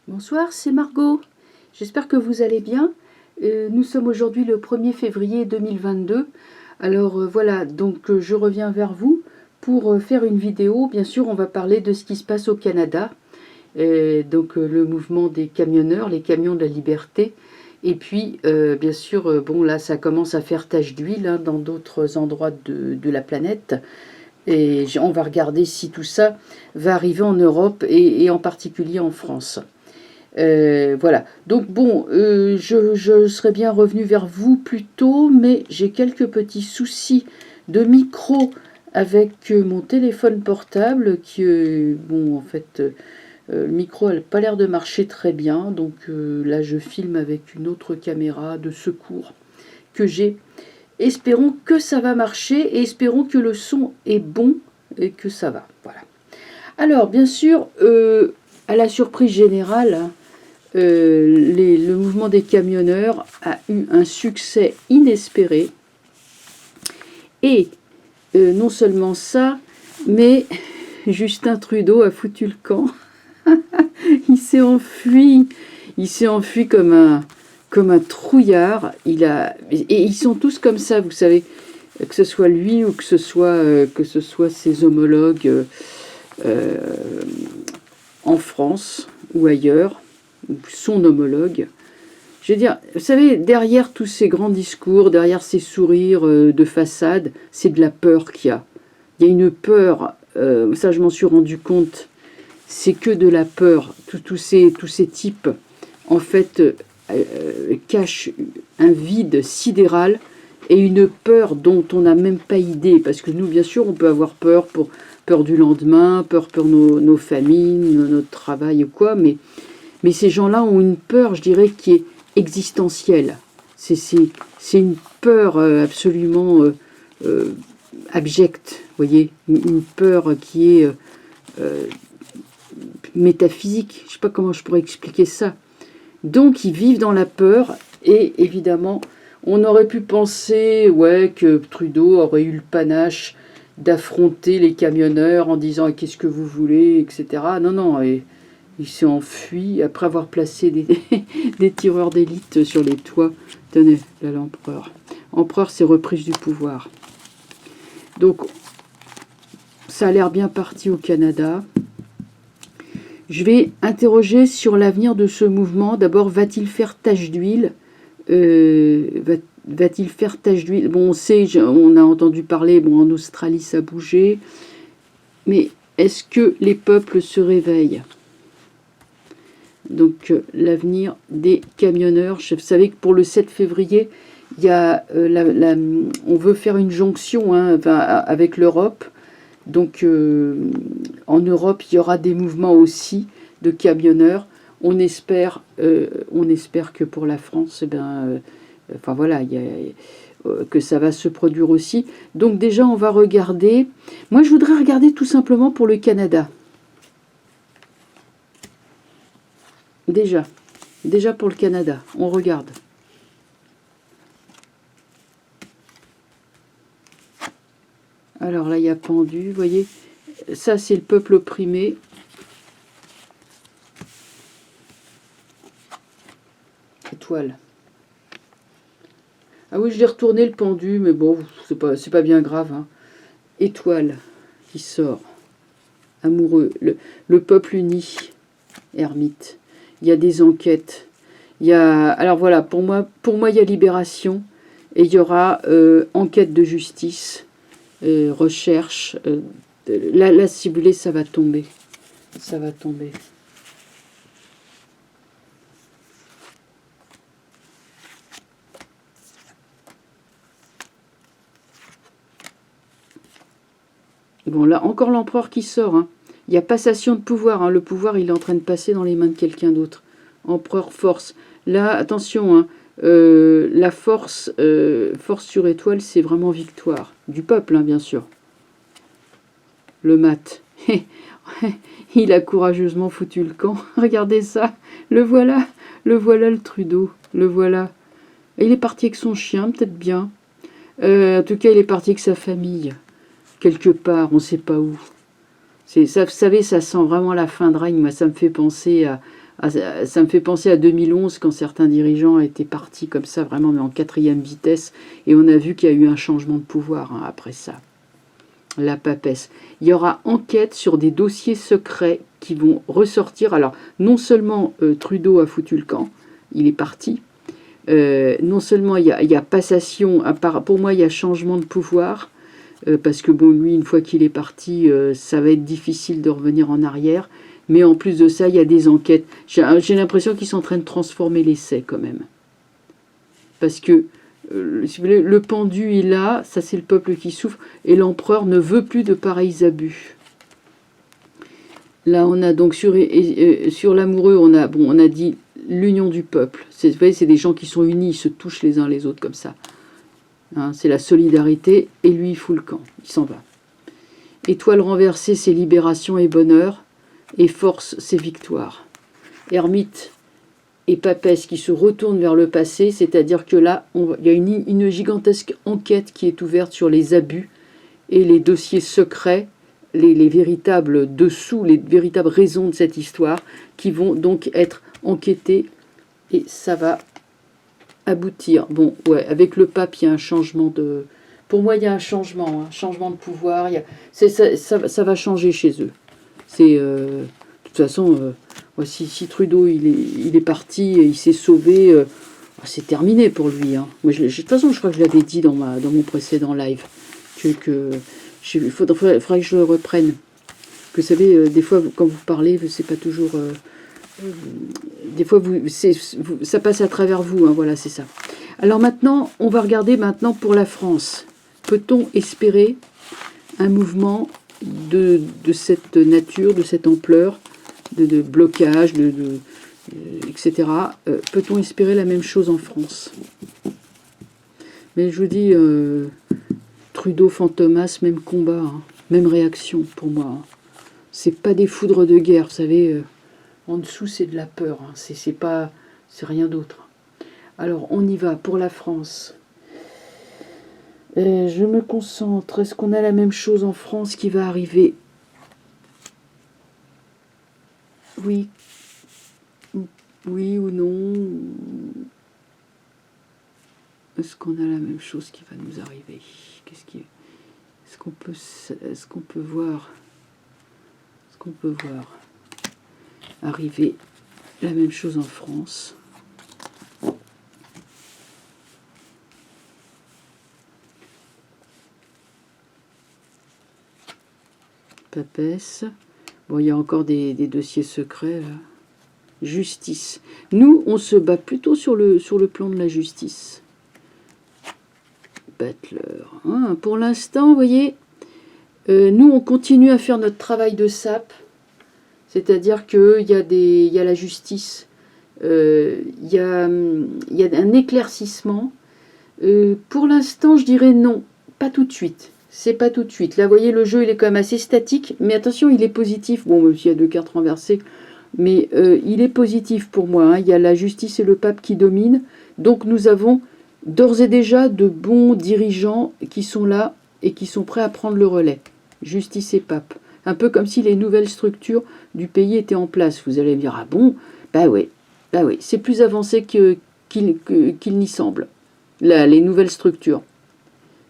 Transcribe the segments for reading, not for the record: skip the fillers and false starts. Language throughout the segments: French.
Bonsoir, c'est Margot. J'espère que vous allez bien. Nous sommes aujourd'hui le 1er février 2022. Alors voilà, donc je reviens vers vous pour faire une vidéo. Bien sûr, on va parler de ce qui se passe au Canada. Donc le mouvement des camionneurs, les camions de la liberté. Et puis, bien sûr, bon là, ça commence à faire tache d'huile hein, dans d'autres endroits de la planète. Et on va regarder si tout ça va arriver en Europe et en particulier en France. Voilà, donc bon, je serais bien revenu vers vous plus tôt, mais j'ai quelques petits soucis de micro avec mon téléphone portable qui, bon, en fait, le micro n'a pas l'air de marcher très bien, donc là je filme avec une autre caméra de secours que j'ai. Espérons que ça va marcher et espérons que le son est bon et que ça va, voilà. Alors, bien sûr, à la surprise générale, hein, le mouvement des camionneurs a eu un succès inespéré. Et non seulement ça, mais Justin Trudeau a foutu le camp. Il s'est enfui. Il s'est enfui comme un trouillard. Et ils sont tous comme ça, vous savez, que ce soit lui ou que ce soit ses homologues en France ou ailleurs, son homologue. Je veux dire, vous savez, derrière tous ces grands discours, derrière ces sourires de façade, c'est de la peur qu'il y a. Il y a une peur, ça je m'en suis rendu compte, c'est que de la peur. Tous ces types, en fait, cachent un vide sidéral et une peur dont on n'a même pas idée. Parce que nous, bien sûr, on peut avoir peur du lendemain, peur pour nos familles, notre travail ou quoi, mais ces gens-là ont une peur, je dirais, qui est existentielle. C'est une peur absolument abjecte, vous voyez, une peur qui est métaphysique. Je ne sais pas comment je pourrais expliquer ça. Donc, ils vivent dans la peur et évidemment, on aurait pu penser ouais, que Trudeau aurait eu le panache d'affronter les camionneurs en disant « qu'est-ce que vous voulez ?» etc. Non, non, il s'est enfui après avoir placé des tireurs d'élite sur les toits. Tenez, là l'empereur. Empereur, c'est reprise du pouvoir. Donc, ça a l'air bien parti au Canada. Je vais interroger sur l'avenir de ce mouvement. D'abord, va-t-il faire tache d'huile Va-t-il faire tache d'huile? Bon, on sait, on a entendu parler, bon, en Australie ça bougeait. Mais est-ce que les peuples se réveillent? Donc l'avenir des camionneurs. Vous savez que pour le 7 février, il y a, on veut faire une jonction hein, avec l'Europe. Donc en Europe, il y aura des mouvements aussi de camionneurs. On espère que pour la France, eh ben, enfin voilà, que ça va se produire aussi. Donc déjà, on va regarder. Moi, je voudrais regarder tout simplement pour le Canada. Déjà pour le Canada, on regarde. Alors là, il y a pendu, vous voyez. Ça, c'est le peuple opprimé. Étoile. Ah oui, je l'ai retourné le pendu, mais bon, c'est pas bien grave. Hein. Étoile qui sort. Amoureux. Le peuple uni. Ermite. Il y a des enquêtes. Il y a, alors voilà, pour moi, il y a libération. Et il y aura enquête de justice. Recherche. Là, si vous voulez, ça va tomber. Ça va tomber. Bon, là, encore l'empereur qui sort. Hein. Il y a passation de pouvoir. Hein. Le pouvoir, il est en train de passer dans les mains de quelqu'un d'autre. Empereur force. Là, attention, hein, la force sur étoile, c'est vraiment victoire. Du peuple, hein, bien sûr. Le mat. Il a courageusement foutu le camp. Regardez ça. Le voilà, le Trudeau. Le voilà. Et il est parti avec son chien, peut-être bien. En tout cas, il est parti avec sa famille. Quelque part, on ne sait pas où. Ça, vous savez, ça sent vraiment la fin de règne. Moi, ça me fait penser Ah, ça me fait penser à 2011 quand certains dirigeants étaient partis comme ça, vraiment, mais en 4e vitesse. Et on a vu qu'il y a eu un changement de pouvoir hein, après ça. La papesse. Il y aura enquête sur des dossiers secrets qui vont ressortir. Alors, non seulement Trudeau a foutu le camp, il est parti. Non seulement il y a passation, pour moi il y a changement de pouvoir, parce que bon, lui, une fois qu'il est parti, ça va être difficile de revenir en arrière. Mais en plus de ça, il y a des enquêtes. J'ai l'impression qu'ils sont en train de transformer l'essai quand même. Parce que si vous voulez, le pendu est là, ça c'est le peuple qui souffre, et l'empereur ne veut plus de pareils abus. Là, on a donc sur l'amoureux, on a dit l'union du peuple. Vous voyez, c'est des gens qui sont unis, ils se touchent les uns les autres comme ça. Hein, c'est la solidarité, et lui, il fout le camp, il s'en va. Étoile renversée, c'est libération et bonheur, et force, c'est victoire. Ermite et papesse qui se retournent vers le passé, c'est-à-dire que là, il y a une gigantesque enquête qui est ouverte sur les abus et les dossiers secrets, les véritables dessous, les véritables raisons de cette histoire, qui vont donc être enquêtées, et ça va aboutir. Bon, ouais, avec le pape, il y a un changement de... Pour moi, il y a un changement de pouvoir. Ça va changer chez eux. C'est... de toute façon, si Trudeau il est parti et il s'est sauvé, c'est terminé pour lui. Hein. Moi, de toute façon, je crois que je l'avais dit dans mon précédent live. Il faudrait que je le reprenne. Vous savez, des fois, quand vous parlez, c'est pas toujours... des fois, ça passe à travers vous. Hein, voilà, c'est ça. Alors maintenant, on va regarder maintenant pour la France. Peut-on espérer un mouvement de cette nature, de cette ampleur, de blocage, etc. Peut-on espérer la même chose en France? Mais je vous dis, Trudeau, Fantomas, même combat, hein, même réaction pour moi. Hein. C'est pas des foudres de guerre, vous savez, en dessous c'est de la peur, hein, c'est rien d'autre. Alors on y va pour la France. Je me concentre. Est-ce qu'on a la même chose en France qui va arriver? Oui. Oui ou non? Est-ce qu'on a la même chose qui va nous arriver? Est-ce qu'on peut voir arriver la même chose en France? Papesse. Bon, il y a encore des dossiers secrets là. Justice. Nous, on se bat plutôt sur le plan de la justice. Butler. Hein, pour l'instant, vous voyez, nous, on continue à faire notre travail de sape. C'est-à-dire qu'il y a la justice, il y a un éclaircissement. Pour l'instant, je dirais non, pas tout de suite. C'est pas tout de suite. Là, vous voyez, le jeu, il est quand même assez statique, mais attention, il est positif. Bon, même s'il y a 2 cartes renversées, mais il est positif pour moi. Hein. Il y a la justice et le pape qui dominent. Donc, nous avons d'ores et déjà de bons dirigeants qui sont là et qui sont prêts à prendre le relais. Justice et pape. Un peu comme si les nouvelles structures du pays étaient en place. Vous allez me dire, ah bon? Bah oui, c'est plus avancé qu'il n'y semble. Là, les nouvelles structures.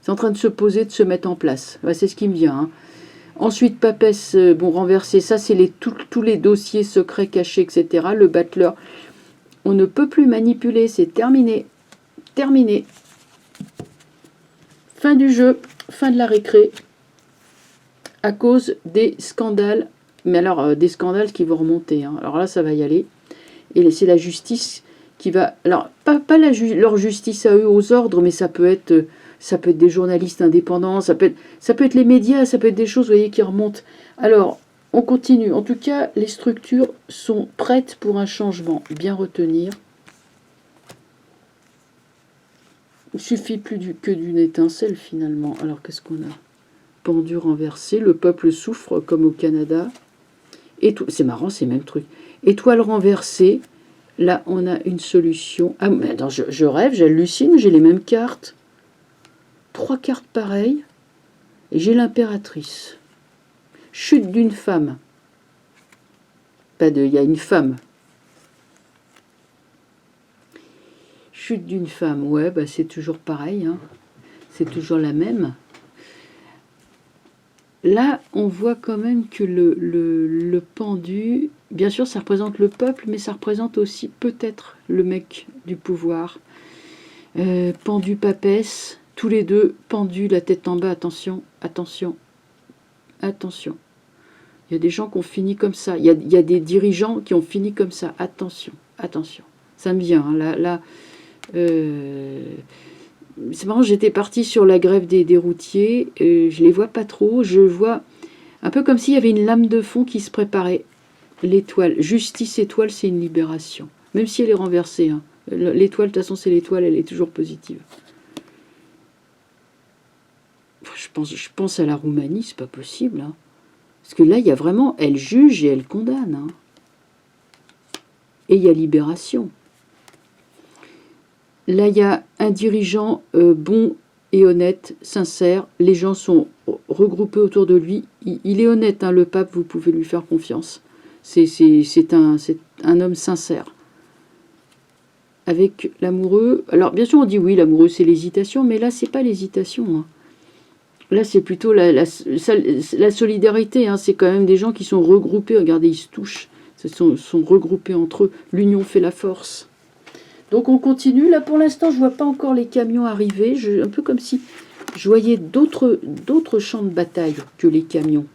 C'est en train de se poser, de se mettre en place. Ouais, c'est ce qui me vient. Hein. Ensuite, papesse, renversé, ça c'est tous les dossiers secrets cachés, etc. Le Butler, on ne peut plus manipuler, c'est terminé. Terminé. Fin du jeu, fin de la récré. À cause des scandales, mais alors des scandales qui vont remonter. Hein. Alors là, ça va y aller. Et c'est la justice qui va... Alors, pas leur justice à eux, aux ordres, mais ça peut être des journalistes indépendants, ça peut être les médias, ça peut être des choses, vous voyez, qui remontent. Alors, on continue. En tout cas, les structures sont prêtes pour un changement. Bien retenir. Il suffit que d'une étincelle, finalement. Alors, qu'est-ce qu'on a? Pendu renversé, le peuple souffre comme au Canada. C'est marrant, c'est le même truc. Étoile renversée, là on a une solution. Ah, mais attends, je rêve, j'hallucine, j'ai les mêmes cartes. 3 cartes pareilles. Et j'ai l'impératrice. Chute d'une femme. Il y a une femme. chute d'une femme, ouais, bah c'est toujours pareil, hein. C'est toujours la même. Là, on voit quand même que le pendu, bien sûr, ça représente le peuple, mais ça représente aussi peut-être le mec du pouvoir. Pendu, papesse, tous les deux pendus, la tête en bas, attention, attention, attention. Il y a des gens qui ont fini comme ça, il y a des dirigeants qui ont fini comme ça, attention, attention. Ça me vient, hein, là c'est marrant, j'étais partie sur la grève des routiers, je les vois pas trop, je vois un peu comme s'il y avait une lame de fond qui se préparait. L'étoile, justice étoile, c'est une libération, même si elle est renversée, hein. L'étoile, de toute façon, c'est l'étoile, elle est toujours positive. Je pense à la Roumanie, c'est pas possible, hein. Parce que là, il y a vraiment, elle juge et elle condamne, hein. Et il y a libération. Là, il y a un dirigeant bon et honnête, sincère. Les gens sont regroupés autour de lui. Il est honnête, hein, le pape, vous pouvez lui faire confiance. C'est un homme sincère. Avec l'amoureux... Alors, bien sûr, on dit oui, l'amoureux, c'est l'hésitation, mais là, c'est pas l'hésitation, hein. Là, c'est plutôt la solidarité, hein. C'est quand même des gens qui sont regroupés. Regardez, ils se touchent. Ils sont regroupés entre eux. L'union fait la force. Donc on continue. Là pour l'instant je ne vois pas encore les camions arriver. Un peu comme si je voyais d'autres champs de bataille que les camions.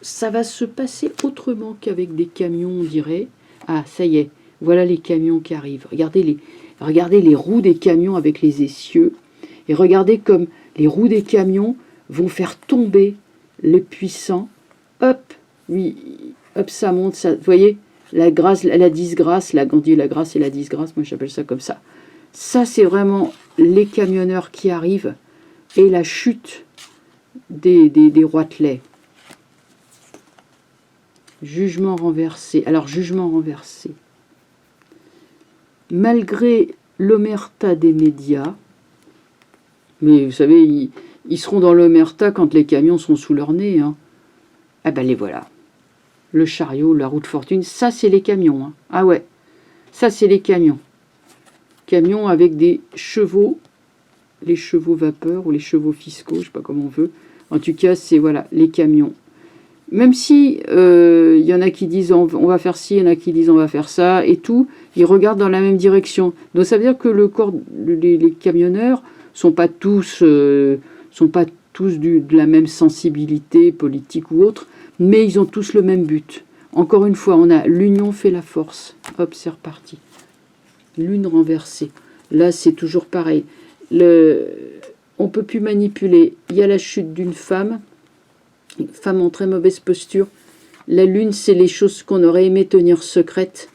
Ça va se passer autrement qu'avec des camions, on dirait. Ah ça y est, voilà les camions qui arrivent. Regardez les roues des camions avec les essieux. Et regardez comme les roues des camions vont faire tomber les puissants. Hop, oui, hop ça monte, ça, vous voyez. La grâce, la disgrâce, on dit la grâce et la disgrâce, moi j'appelle ça comme ça. Ça, c'est vraiment les camionneurs qui arrivent et la chute des roitelets. Jugement renversé. Alors, jugement renversé. Malgré l'omerta des médias, mais vous savez, ils seront dans l'omerta quand les camions sont sous leur nez, hein. Ah ben les voilà. Le chariot, la roue de fortune, ça c'est les camions, hein. Ah ouais, ça c'est les camions. Camions avec des chevaux, les chevaux vapeur ou les chevaux fiscaux, je ne sais pas comment on veut. En tout cas, c'est voilà, les camions. Même si y en a qui disent on va faire ci, il y en a qui disent on va faire ça, et tout, ils regardent dans la même direction. Donc ça veut dire que le corps, les camionneurs sont pas tous de la même sensibilité politique ou autre, mais ils ont tous le même but. Encore une fois, on a l'union fait la force. Hop, c'est reparti. Lune renversée. Là, c'est toujours pareil. On ne peut plus manipuler. Il y a la chute d'une femme en très mauvaise posture. La lune, c'est les choses qu'on aurait aimé tenir secrètes,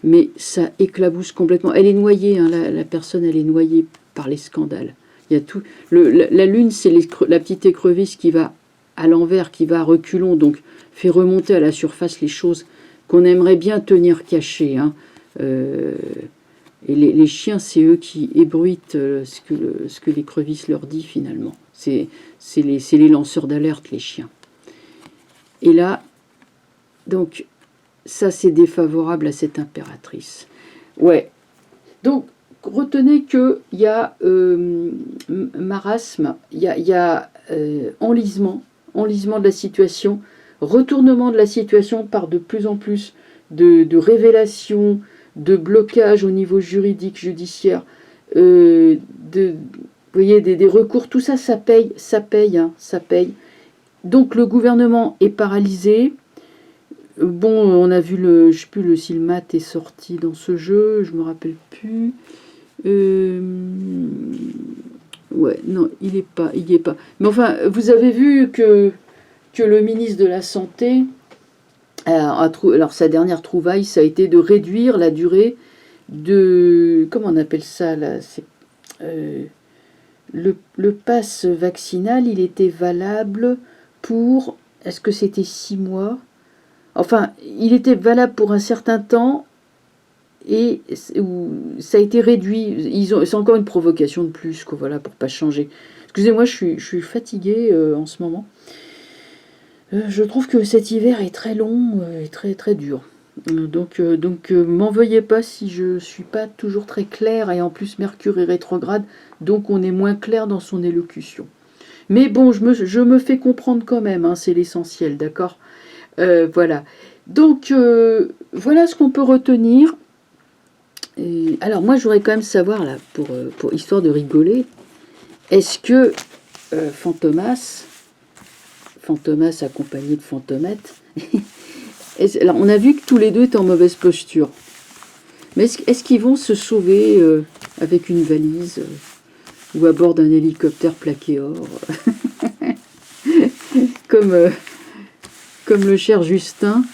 mais ça éclabousse complètement. Elle est noyée, hein, la personne, elle est noyée par les scandales. Il y a tout. La lune, c'est la petite écrevisse qui va à l'envers, qui va à reculons, donc fait remonter à la surface les choses qu'on aimerait bien tenir cachées, hein. Et les chiens, c'est eux qui ébruitent ce que l'écrevisse leur dit finalement. C'est les lanceurs d'alerte, les chiens. Et là, donc, ça c'est défavorable à cette impératrice. Ouais. Donc, retenez qu'il y a marasme, il y a enlisement de la situation, retournement de la situation par de plus en plus de révélations, de blocages au niveau juridique, judiciaire, vous voyez, des recours, tout ça, ça paye, hein, ça paye. Donc le gouvernement est paralysé. Bon, on a vu je ne sais plus si le mat est sorti dans ce jeu, je ne me rappelle plus. Ouais, non, il n'y est pas. Mais enfin, vous avez vu que le ministre de la Santé, alors sa dernière trouvaille, ça a été de réduire la durée de... Comment on appelle ça là, le pass vaccinal, il était valable pour... Est-ce que c'était 6 mois? Enfin, il était valable pour un certain temps et ça a été réduit. C'est encore une provocation de plus, quoi, voilà, pour pas changer. Excusez-moi, je suis fatiguée en ce moment. Je trouve que cet hiver est très long et très, très dur. Donc m'en veuillez pas si je suis pas toujours très claire, et en plus Mercure est rétrograde, donc on est moins clair dans son élocution. Mais bon, je me fais comprendre quand même, hein, c'est l'essentiel, d'accord. Voilà. Donc voilà ce qu'on peut retenir. Et, alors moi, je voudrais quand même savoir, là, pour histoire de rigoler, est-ce que Fantomas accompagné de Fantomette, alors on a vu que tous les deux étaient en mauvaise posture. Mais est-ce qu'ils vont se sauver avec une valise ou à bord d'un hélicoptère plaqué or comme le cher Justin.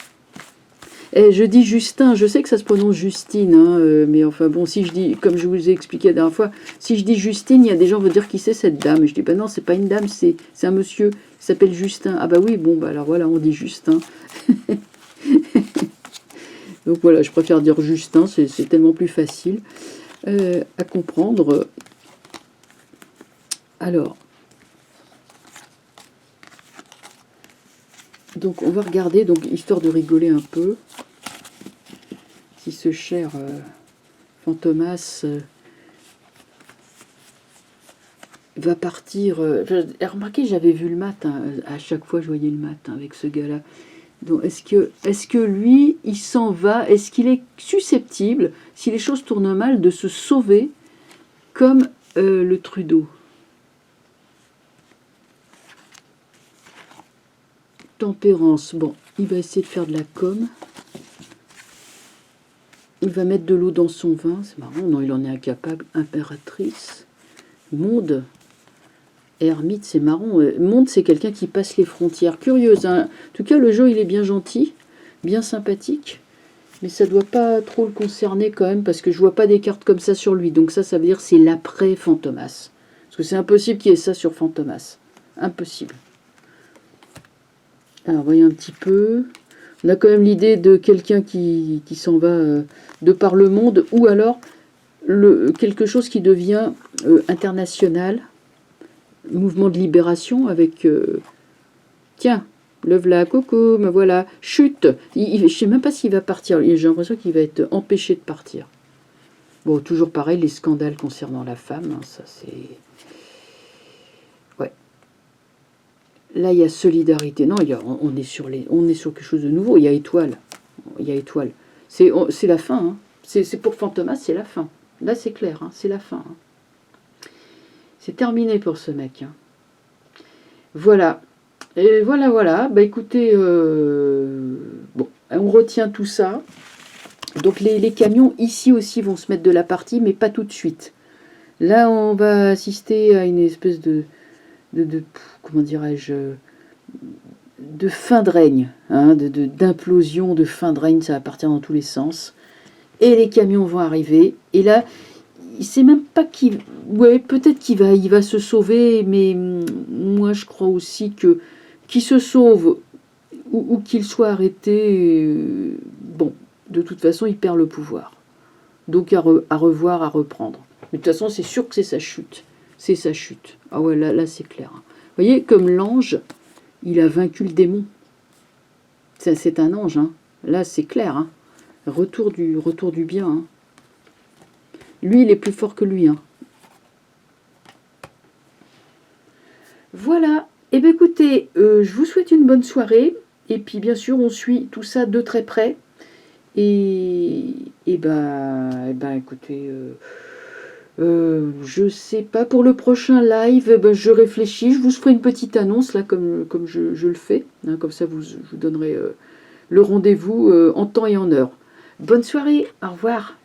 Et je dis Justin, je sais que ça se prononce Justine, hein, mais enfin bon, si je dis, comme je vous ai expliqué la dernière fois, si je dis Justine, il y a des gens qui vont dire qui c'est cette dame. Je dis, ben non, c'est pas une dame, c'est un monsieur qui s'appelle Justin. Ah bah oui, bon, bah alors voilà, on dit Justin. Donc voilà, je préfère dire Justin, c'est tellement plus facile à comprendre. Alors, donc on va regarder, donc histoire de rigoler un peu, si ce cher Fantomas va partir. Remarquez, j'avais vu le matin, à chaque fois je voyais le matin avec ce gars-là. Donc est-ce que lui, il s'en va? Est-ce qu'il est susceptible, si les choses tournent mal, de se sauver comme le Trudeau? Tempérance, bon, il va essayer de faire de la com. Il va mettre de l'eau dans son vin, c'est marrant, non, il en est incapable. Impératrice. Monde. Ermite, c'est marrant. Monde, c'est quelqu'un qui passe les frontières. Curieuse, hein. En tout cas, le jeu, il est bien gentil, bien sympathique. Mais ça ne doit pas trop le concerner quand même, parce que je vois pas des cartes comme ça sur lui. Donc ça veut dire que c'est l'après Fantomas. Parce que c'est impossible qu'il y ait ça sur Fantomas. Impossible. Alors, voyons un petit peu. On a quand même l'idée de quelqu'un qui s'en va de par le monde, ou alors quelque chose qui devient international. Mouvement de libération avec... tiens, le v'là, coco, me voilà, chute. Je ne sais même pas s'il va partir. J'ai l'impression qu'il va être empêché de partir. Bon, toujours pareil, les scandales concernant la femme, hein, ça c'est... Ouais. Là, il y a solidarité. Non, on est sur quelque chose de nouveau. Il y a étoile. Il y a étoile. C'est la fin. Hein. C'est pour Fantomas, c'est la fin. Là, c'est clair, hein, c'est la fin. Hein. C'est terminé pour ce mec. Hein. Voilà. Et voilà. Bah écoutez, bon, on retient tout ça. Donc les camions ici aussi vont se mettre de la partie, mais pas tout de suite. Là, on va assister à une espèce de comment dirais-je, de fin de règne, hein, d'implosion, de fin de règne, ça va partir dans tous les sens. Et les camions vont arriver. Et là, il sait même pas qui... Ouais, peut-être qu'il va se sauver, mais moi je crois aussi que qu'il se sauve ou qu'il soit arrêté, bon, de toute façon, il perd le pouvoir. Donc à revoir, à reprendre. Mais de toute façon, c'est sûr que c'est sa chute. C'est sa chute. Ah ouais, là c'est clair. Vous voyez, comme l'ange, il a vaincu le démon. C'est un ange, hein. Là, c'est clair. Hein. Retour du bien. Hein. Lui, il est plus fort que lui. Hein. Voilà. Eh bien, écoutez, je vous souhaite une bonne soirée. Et puis, bien sûr, on suit tout ça de très près. Et ben, écoutez, je sais pas, pour le prochain live, ben, je réfléchis, je vous ferai une petite annonce, là, comme je le fais. Hein, comme ça, je vous donnerai le rendez-vous en temps et en heure. Bonne soirée, au revoir.